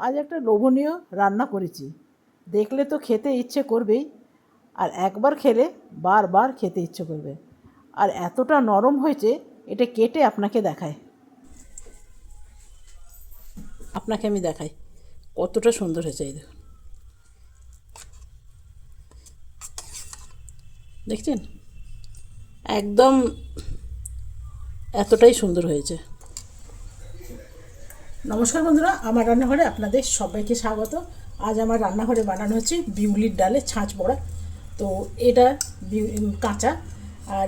আজ একটা লোভনীয় রান্না করেছি, দেখলে তো খেতে ইচ্ছে করবেই, আর একবার খেলে বারবার খেতে ইচ্ছে করবে। আর এতটা নরম হয়েছে, এটা কেটে আপনাকে আমি দেখাই কতটা সুন্দর হয়েছে। এই দেখুন, দেখছেন, একদম এতটাই সুন্দর হয়েছে। নমস্কার বন্ধুরা, আমার রান্নাঘরে আপনাদের সবাইকে স্বাগত। আজ আমার রান্নাঘরে বানানো হচ্ছে বিউলির ডালে ছাঁচ বড়া। তো এটা কাঁচা, আর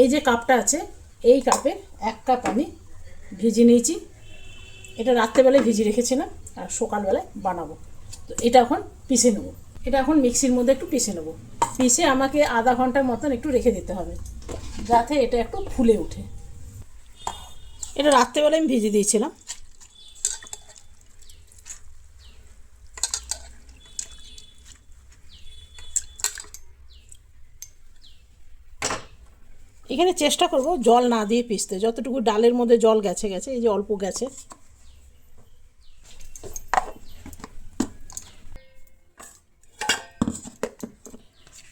এই যে কাপটা আছে, এই কাপে 1 কাপ আমি ভিজিয়ে নিয়েছি। এটা রাত্রেবেলায় ভিজিয়ে রেখেছিলাম, আর সকালবেলায় বানাবো। তো এটা এখন পিষে নেবো। এটা এখন মিক্সির মধ্যে একটু পিষে নেবো। পিষে আমাকে আধা ঘন্টার মতন একটু রেখে দিতে হবে, যাতে এটা একটু ফুলে ওঠে। এটা রাত্রেবেলায় আমি ভিজিয়ে দিয়েছিলাম। এখানে চেষ্টা করব জল না দিয়ে পিষতে, যতটুকু ডালের মধ্যে জল গেছে গেছে, এই যে অল্প গেছে।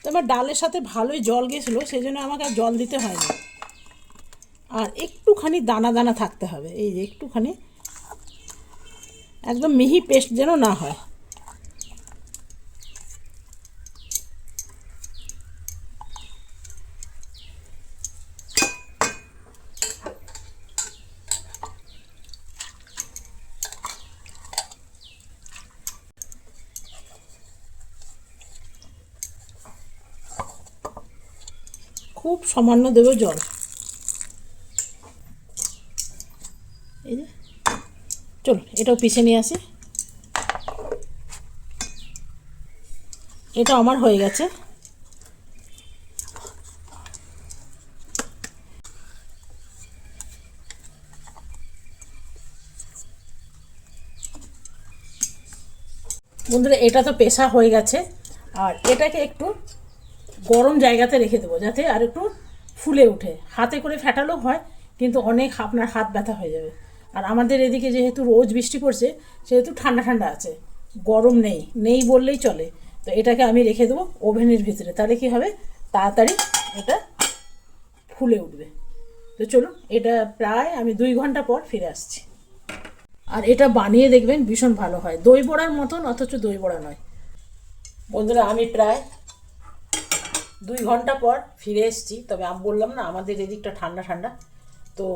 তো আমার ডালের সাথে ভালোই জল গেছিলো, সেই জন্য আমাকে আর জল দিতে হয়নি। আর একটুখানি দানা দানা থাকতে হবে, এই যে একটুখানি, একদম মিহি পেস্ট যেন না হয়। খুব সামান্য দেবো জল। এই যে, চলো এটাও পিষে নিয়ে আসি। এটা আমার হয়ে গেছে। বন্ধুরা, এটা তো পেশা হয়ে গেছে, আর এটাকে একটু গরম জায়গাতে রেখে দেবো, যাতে আর একটু ফুলে ওঠে। হাতে করে ফেটালেও হয়, কিন্তু অনেক আপনার হাত ব্যথা হয়ে যাবে। আর আমাদের এদিকে যেহেতু রোজ বৃষ্টি পড়ছে, সেহেতু ঠান্ডা ঠান্ডা আছে, গরম নেই, নেই বললেই চলে। তো এটাকে আমি রেখে দেবো ওভেনের ভিতরে, তাহলে কি হবে, তাড়াতাড়ি এটা ফুলে উঠবে। তো চলুন, এটা প্রায় আমি 2 ঘন্টা পর ফিরে আসছি। আর এটা বানিয়ে দেখবেন, ভীষণ ভালো হয়, দই বড়ার মতন, অথচ দই বড়া নয়। বন্ধুরা, আমি প্রায় 2 ঘন্টা পর ফিরে এসেছি। তবে আমি বললাম না, আমাদের এদিকটা ঠান্ডা ঠান্ডা, তো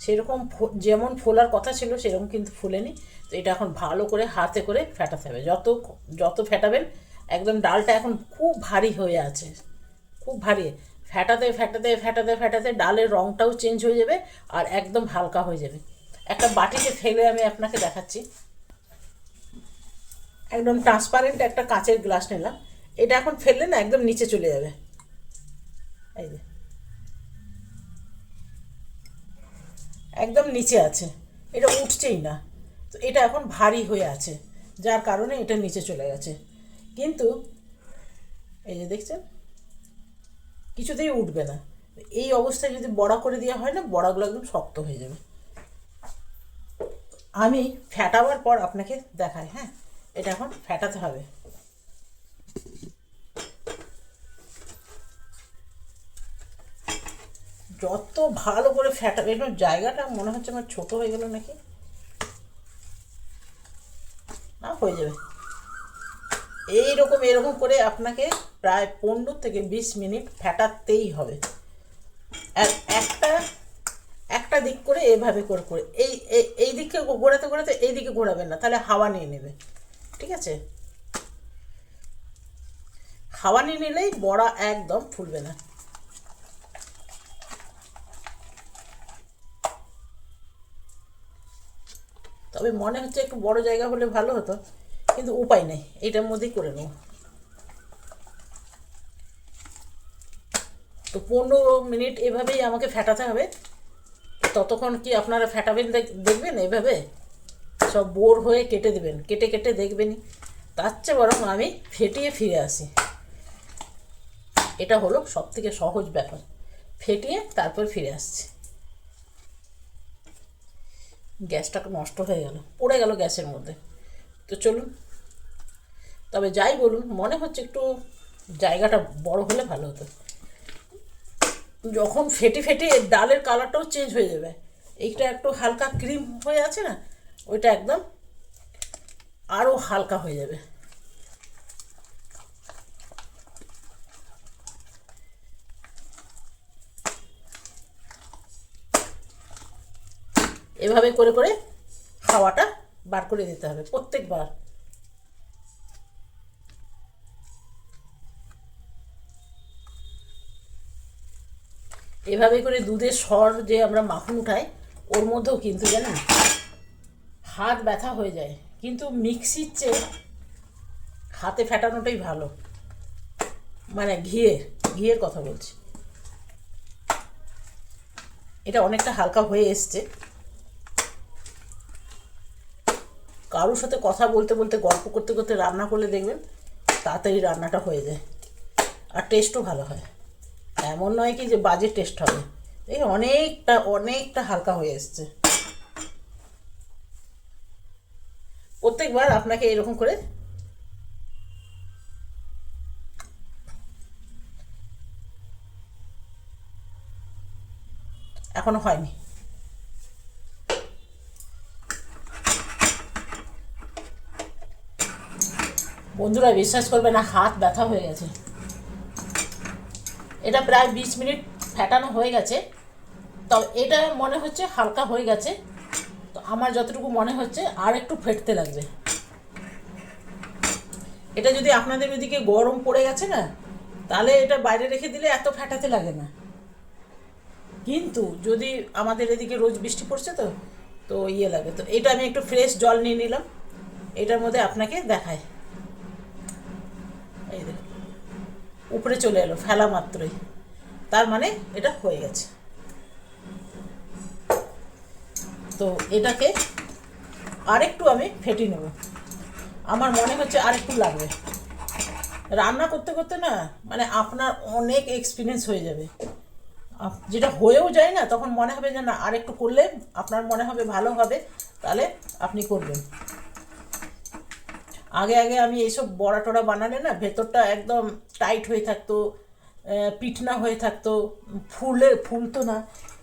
সেরকম যেমন ফোলার কথা ছিল সেরকম কিন্তু ফুলেনি। তো এটা এখন ভালো করে হাতে করে ফেটাতে হবে। যত যত ফেটাবেন, একদম ডালটা এখন খুব ভারী হয়ে আছে, খুব ভারী। ফেটাতে ফেটাতে ফেটাতে ফেটাতে ডালের রঙটাও চেঞ্জ হয়ে যাবে, আর একদম হালকা হয়ে যাবে। একটা বাটিতে ফেলে আমি আপনাকে দেখাচ্ছি। একদম ট্রান্সপারেন্ট একটা কাঁচের গ্লাস নিলাম। এটা এখন ফেললে না, একদম নিচে চলে যাবে। এই যে, একদম নিচে আছে, এটা উঠছেই না। তো এটা এখন ভারী হয়ে আছে, যার কারণে এটা নিচে চলে গেছে। কিন্তু এই যে দেখছেন, কিছুতেই উঠবে না। এই অবস্থায় যদি বড়া করে দেওয়া হয় না, বড়াগুলো একদম শক্ত হয়ে যাবে। আমি ফেটাবার পর আপনাকে দেখাই। হ্যাঁ, এটা এখন ফেটাতে হবে। যত ভালো করে ফেটাবে, এবার জায়গাটা মনে হচ্ছে আমার ছোট হয়ে গেল নাকি, না হয়ে যাবে। এইরকম এরকম করে আপনাকে প্রায় 15 থেকে 20 মিনিট ফেটাতেই হবে। আর একটা একটা দিক করে এভাবে করে করে এই এই দিকে ঘোরাতে ঘোরাতে এই দিকে ঘোরাবেন না, তাহলে হাওয়া নিয়ে নেবে। ঠিক আছে, হাওয়া নিয়ে নিলেই বড়া একদম ফুলবে না। তবে মনে হচ্ছে একটু বড় জায়গা হলে ভালো হতো, কিন্তু উপায় নেই, এইটার মধ্যেই করে নেব। তো 15 মিনিট এভাবেই আমাকে ফেটাতে হবে। ততক্ষণ কি আপনারা ফেটাবেন, দেখবেন এভাবে সব বোর হয়ে কেটে দেবেন, কেটে কেটে দেখবেনই। তার চেয়ে বরং আমি ফেটিয়ে ফিরে আসি। এটা হলো সব থেকে সহজ ব্যাপার, ফেটিয়ে তারপর ফিরে আসছি। গ্যাসটা নষ্ট হয়ে গেল, পড়ে গেল গ্যাসের মধ্যে। তো চলুন, তবে যাই বলুন মনে হচ্ছে একটু জায়গাটা বড় হলে ভালো হতো। যখন ফেটে ফেটে ডালের কালারটাও চেঞ্জ হয়ে যাবে, এইটা একটু হালকা ক্রিম হয়ে আছে না, ওইটা একদম আরও হালকা হয়ে যাবে। এভাবে করে করে খাওয়াটা বার করে দিতে হবে প্রত্যেকবার। এভাবে করে দুধের সর যে আমরা মাখন উঠাই, ওর মধ্যেও কিন্তু জানেন হাত ব্যথা হয়ে যায়, কিন্তু মিক্সির চেয়ে হাতে ফেটানোটাই ভালো। মানে ঘিয়ের কথা বলছি। এটা অনেকটা হালকা হয়ে এসছে। কারোর সাথে কথা বলতে বলতে গল্প করতে করতে রান্না করলে দেখবেন তাড়াতাড়ি রান্নাটা হয়ে যায়, আর টেস্টও ভালো হয়। এমন নয় কি যে বাজে টেস্ট হবে। এই অনেকটা অনেকটা হালকা হয়ে এসছে। প্রত্যেকবার আপনাকে এরকম করে এখনো হয়নি। বন্ধুরা বিশ্বাস করবে না, হাত ব্যথা হয়ে গেছে। এটা প্রায় 20 মিনিট ফেটানো হয়ে গেছে। তবে এটা মনে হচ্ছে হালকা হয়ে গেছে। তো আমার যতটুকু মনে হচ্ছে আর একটু ফেটতে লাগবে। এটা যদি আপনাদের ওইদিকে গরম পড়ে গেছে না, তাহলে এটা বাইরে রেখে দিলে এত ফেটাতে লাগে না। কিন্তু যদি আমাদের এদিকে রোজ বৃষ্টি পড়ছে তো তো ইয়ে লাগে। তো এটা আমি একটু ফ্রেশ জল নিয়ে নিলাম, এটার মধ্যে আপনাকে দেখায়। এই দেখুন উপরে চলে এলো ফেলা মাত্রই, তার মানে এটা হয়ে গেছে। তো এটাকে আরেকটু আমি ফেটিয়ে নেব। আমার মনে হচ্ছে আরেকটু লাগবে। রান্না করতে করতে না মানে আপনার অনেক এক্সপিরিয়েন্স হয়ে যাবে। যেটা হয়েও যায় না, তখন মনে হবে যে না আরেকটু করলে আপনার মনে হবে ভালো হবে, তাহলে আপনি করবেন। আগে আগে আমি এইসব বড়া টড়া বানালে না ভেতরটা একদম টাইট হয়ে থাকতো, পিঠনা হয়ে থাকতো, ফুলতো না।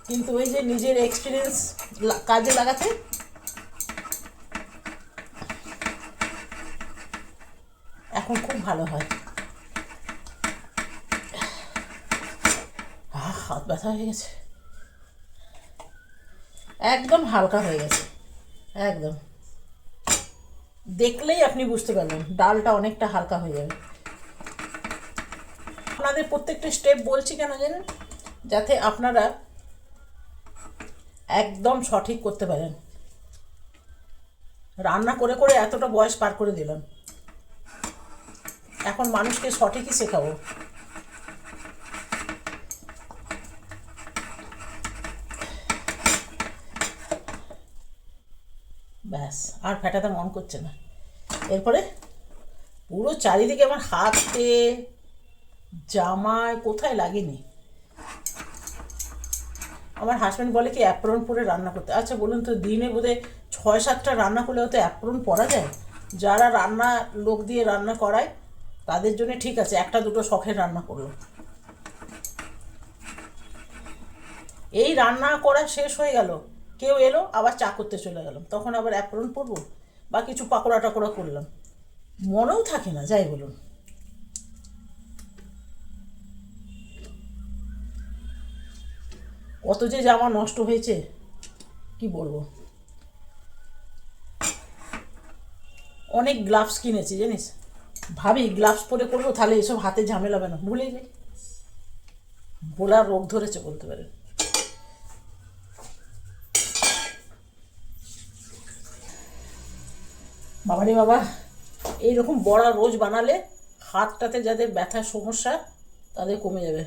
কিন্তু ওই যে নিজের এক্সপিরিয়েন্স কাজে লাগাতে এখন খুব ভালো হয়। হাত ব্যথা হয়ে গেছে, একদম হালকা হয়ে গেছে। একদম দেখলেই আপনি বুঝতে পারবেন ডালটা অনেকটা হালকা হয়ে যাবে। আপনাদের প্রত্যেকটা স্টেপ বলছি কেন জানেন, যাতে আপনারা একদম সঠিক করতে পারেন। রান্না করে করে এতটা বয়স পার করে দিলাম, এখন মানুষকে সঠিকই শেখাবো। ব্যাস, আর ফেটাতে মন করছে না। এরপরে পুরো চারিদিকে আমার হাতে জামায় কোথায় লাগেনি। আমার হাজব্যান্ড বলে কি অ্যাপ্রন পরে রান্না করতে। আচ্ছা বলুন তো, দিনে বোধহয় 6-7টা রান্না করলে হয়তো অ্যাপ্রন পরা যায়? যারা রান্না লোক দিয়ে রান্না করায় তাদের জন্য ঠিক আছে, একটা দুটো শখের রান্না করলো। এই রান্না করা শেষ হয়ে গেল, কেউ এলো, আবার চা করতে চলে গেলাম, তখন আবার অ্যাপ্রন পরবো বা কিছু পাকোড়া টাকোড়া করলাম, মনেও থাকে না। যাই বলুন, কত যে জামা নষ্ট হয়েছে কি বলবো। অনেক গ্লাভস কিনেছি জানিস, ভাবি গ্লাভস পরে করবো তাহলে এসব হাতে ঝামেলা হবে না, ভুলে যাই। বোলার রোগ ধরেছে বলতে পারেন। বাবারে বাবা, এইরকম বড়া রোজ বানালে হাতটাতে যাদের ব্যথার সমস্যা তাদের কমে যাবে।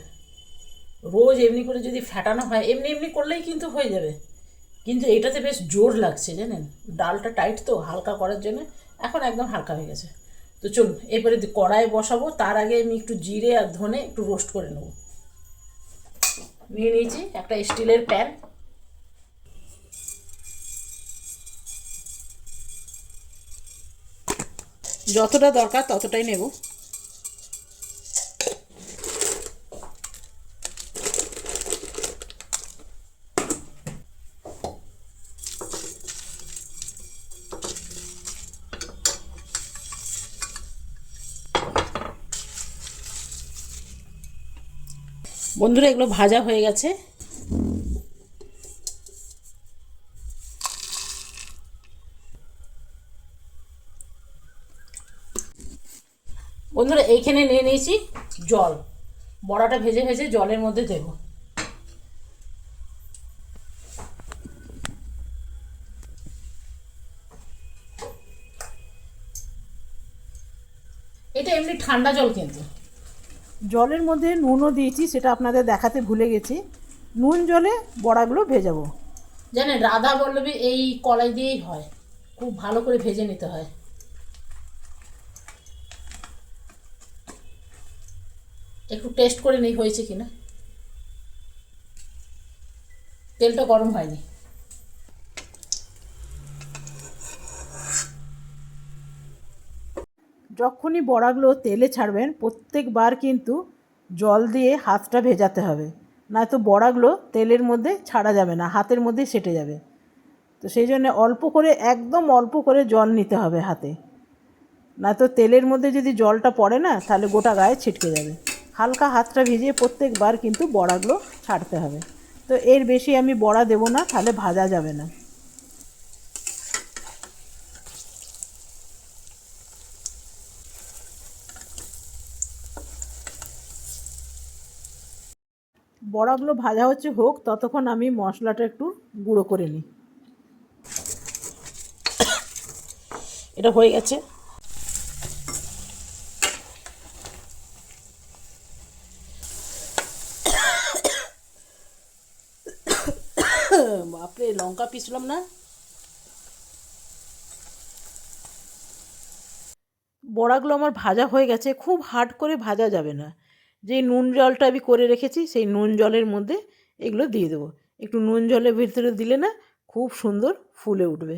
রোজ এমনি করে যদি ফেটানো হয়, এমনি এমনি করলেই কিন্তু হয়ে যাবে, কিন্তু এটাতে বেশ জোর লাগছে জানেন। ডালটা টাইট তো, হালকা করার জন্য এখন একদম হালকা হয়ে গেছে। তো চলুন এরপরে কড়াইয়ে বসাবো, তার আগে আমি একটু জিরে আর ধনে একটু রোস্ট করে নেব। নিয়ে নিয়েছি একটা স্টিলের প্যান, যতটা দরকার ততটাই নেব। বন্ধুরা এগুলো ভাজা হয়ে গেছে। বন্ধুরা এইখানে নিয়ে নিয়েছি জল, বড়াটা ভেজে ভেজে জলের মধ্যে দেব। এটা এমনি ঠান্ডা জল, কিন্তু জলের মধ্যে নুনও দিয়েছি, সেটা আপনাদের দেখাতে ভুলে গেছি। নুন জলে বড়াগুলো ভেজাবো। জানেন রাধা বল্লভী এই কলাই দিয়েই হয়, খুব ভালো করে ভেজে নিতে হয়। একটু টেস্ট করে নেই হয়েছে কিনা। তেলটা গরম হয়নি। যখনই বড়াগুলো তেলে ছাড়বেন প্রত্যেকবার কিন্তু জল দিয়ে হাতটা ভেজাতে হবে, নয়তো বড়াগুলো তেলের মধ্যে ছাড়া যাবে না, হাতের মধ্যে সেটে যাবে। তো সেই জন্য অল্প করে, একদম অল্প করে জল নিতে হবে হাতে, নয়তো তেলের মধ্যে যদি জলটা পড়ে না তাহলে গোটা গায়ে ছিটকে যাবে। হালকা হাতটা ভিজিয়ে প্রত্যেকবার কিন্তু বড়াগুলো ছাড়তে হবে। তো এর বেশি আমি বড়া দেবো না, তাহলে ভাজা যাবে না। বড়াগুলো ভাজা হচ্ছে, হোক ততক্ষণ আমি মশলাটা একটু গুঁড়ো করে নিই। এটা হয়ে গেছে। বাপরে, লঙ্কা পিছলাম না। বড়াগুলো আমার ভাজা হয়ে গেছে, খুব হার্ড করে ভাজা যাবে না। যে নুন জলটা আমি করে রেখেছি সেই নুন জলের মধ্যে এগুলো দিয়ে দেবো। একটু নুন জলের ভিতরে দিলে না খুব সুন্দর ফুলে উঠবে।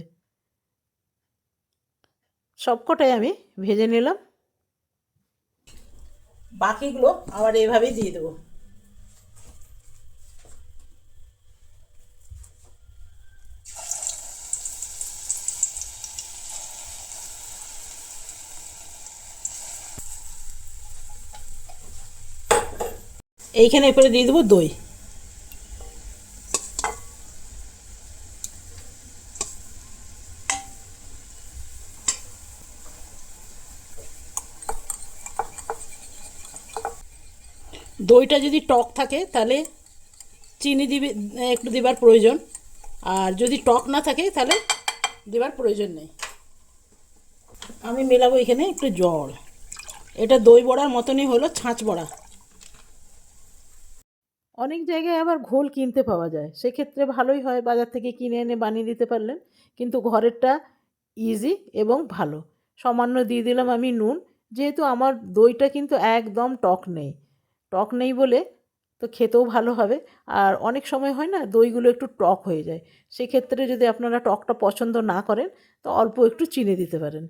সবকটাই আমি ভেজে নিলাম, বাকিগুলো আবার এভাবেই দিয়ে দেবো। এইখানে এরপরে দিয়ে দেবো দই। দইটা যদি টক থাকে তাহলে চিনি দিবে, একটু দেবার প্রয়োজন, আর যদি টক না থাকে তাহলে দেবার প্রয়োজন নেই। আমি মেলাবো এখানে একটু জল। এটা দই বড়ার মতনই হলো, ছাঁচ বড়া। অনেক জায়গায় আবার ঘোল কিনতে পাওয়া যায়, সেক্ষেত্রে ভালোই হয়, বাজার থেকে কিনে এনে বানিয়ে দিতে পারলেন। কিন্তু ঘরেরটা ইজি এবং ভালো। সামান্য দিয়ে দিলাম আমি নুন, যেহেতু আমার দইটা কিন্তু একদম টক নেই। টক নেই বলে তো খেতেও ভালো হবে। আর অনেক সময় হয় না দইগুলো একটু টক হয়ে যায়, সেক্ষেত্রে যদি আপনারা টকটা পছন্দ না করেন তো অল্প একটু চিনি দিতে পারেন।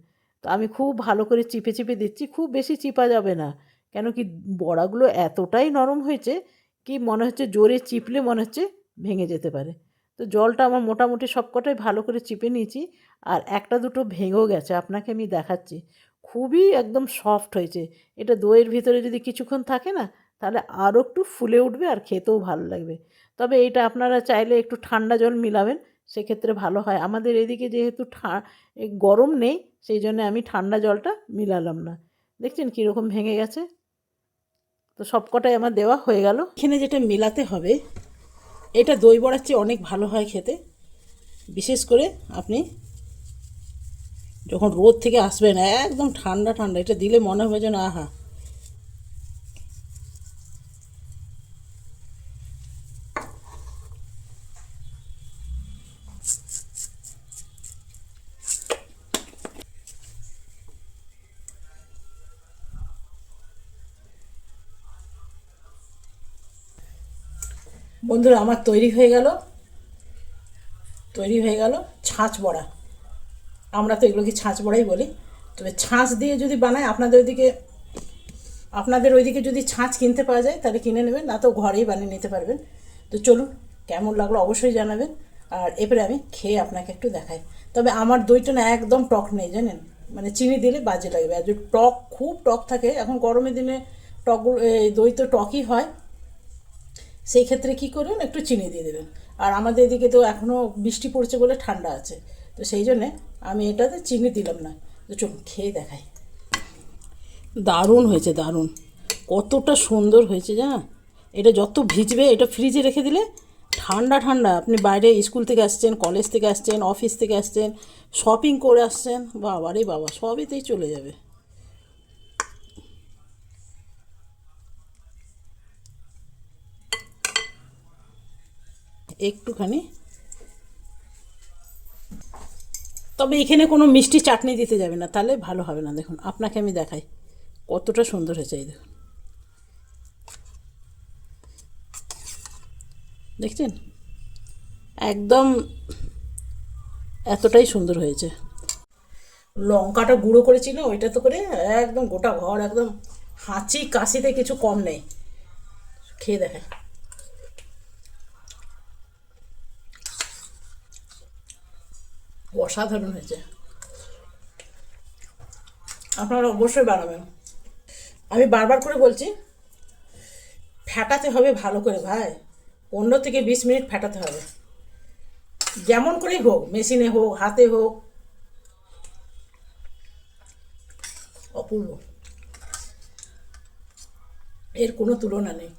তো আমি খুব ভালো করে চিপে চিপে দিচ্ছি, খুব বেশি চিপা যাবে না, কেন কি বড়াগুলো এতটাই নরম হয়েছে কি মনে হচ্ছে জোরে চিপলে মনে হচ্ছে ভেঙে যেতে পারে। তো জলটা আমার মোটামুটি সবকটাই ভালো করে চিপে নিয়েছি, আর একটা দুটো ভেঙেও গেছে, আপনাকে আমি দেখাচ্ছি। খুবই একদম সফট হয়েছে। এটা দইয়ের ভিতরে যদি কিছুক্ষণ থাকে না তাহলে আরও একটু ফুলে উঠবে আর খেতেও ভালো লাগবে। তবে এটা আপনারা চাইলে একটু ঠান্ডা জল মিলাবেন, সেক্ষেত্রে ভালো হয়। আমাদের এদিকে যেহেতু গরম নেই, সেই জন্য আমি ঠান্ডা জলটা মিলালাম না। দেখছেন কীরকম ভেঙে গেছে। তো সবকটাই আমার দেওয়া হয়ে গেল। এখানে যেটা মেলাতে হবে, এটা দই বড়ার চেয়ে অনেক ভালো হয় খেতে। বিশেষ করে আপনি যখন রোদ থেকে আসবেন একদম ঠান্ডা ঠান্ডা, এটা দিলে মনে হবে যেন আহা। বন্ধুরা আমার তৈরি হয়ে গেল ছাঁচ বড়া। আমরা তো এগুলোকে ছাঁচ বড়াই বলি। তো তবে ছাঁচ দিয়ে যদি বানায়, আপনাদের ওইদিকে যদি ছাঁচ কিনতে পাওয়া যায় তাহলে কিনে নেবেন, না তো ঘরেই বানিয়ে নিতে পারবেন। তো চলুন, কেমন লাগলো অবশ্যই জানাবেন। আর এবারে আমি খেয়ে আপনাকে একটু দেখাই। তবে আমার দইটা না একদম টক নেই জানেন, মানে চিনি দিলে বাজে লাগবে। আর যদি টক, খুব টক থাকে, এখন গরমের দিনে টক, দই তো টকই হয়, সেই ক্ষেত্রে কী করবেন, একটু চিনি দিয়ে দেবেন। আর আমাদের এদিকে তো এখনও বৃষ্টি পড়ছে বলে ঠান্ডা আছে, তো সেই জন্যে আমি এটাতে চিনি দিলাম না। তো চলুন খেয়ে দেখাই। দারুণ হয়েছে, দারুণ, কতটা সুন্দর হয়েছে জানা। এটা যত ভিজবে, এটা ফ্রিজে রেখে দিলে ঠান্ডা ঠান্ডা, আপনি বাইরে স্কুল থেকে আসছেন, কলেজ থেকে আসছেন, অফিস থেকে আসছেন, শপিং করে আসছেন, বাবা রে বাবা, সবেতেই চলে যাবে। একটুখানি, তবে এখানে কোনো মিষ্টি চাটনি দিতে যাবে না, তাহলে ভালো হবে না। দেখুন আপনাকে আমি দেখাই কতটা সুন্দর হয়েছে, এই দেখুন, দেখছেন, একদম এতটাই সুন্দর হয়েছে। লঙ্কাটা গুঁড়ো করেছি না, ওইটা তো করে একদম গোটা ঘর, একদম হাঁচি কাশিতে কিছু কম নেই। খেয়ে দেখাই। অসাধারণ হয়েছে, আপনারা অবশ্যই বানাবেন। আমি বারবার করে বলছি, ফেটাতে হবে ভালো করে ভাই, 15 থেকে 20 মিনিট ফেটাতে হবে, যেমন করেই হোক, মেশিনে হোক, হাতে হোক। অপূর্ব, এর কোনো তুলনা নেই।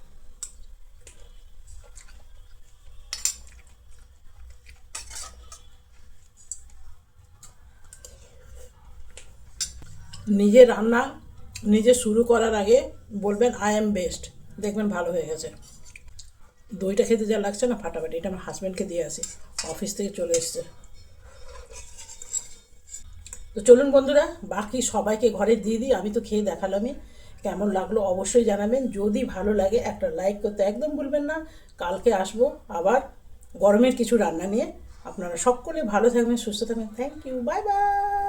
নিজে রান্না নিজে শুরু করার আগে বলবেন আই এম বেস্ট, দেখবেন ভালো হয়ে গেছে। দইটা খেতে যা লাগছে না ফাটাফাটি, এটা আমার হাজব্যান্ডকে দিয়ে আসি, অফিস থেকে চলে এসছে। তো চলুন বন্ধুরা, বাকি সবাইকে ঘরে দিয়ে দিই, আমি তো খেয়ে দেখালামই। কেমন লাগলো অবশ্যই জানাবেন, যদি ভালো লাগে একটা লাইক করতে একদম ভুলবেন না। কালকে আসবো আবার গরমের কিছু রান্না নিয়ে। আপনারা সকলে ভালো থাকবেন, সুস্থ থাকবেন। Thank you, bye by.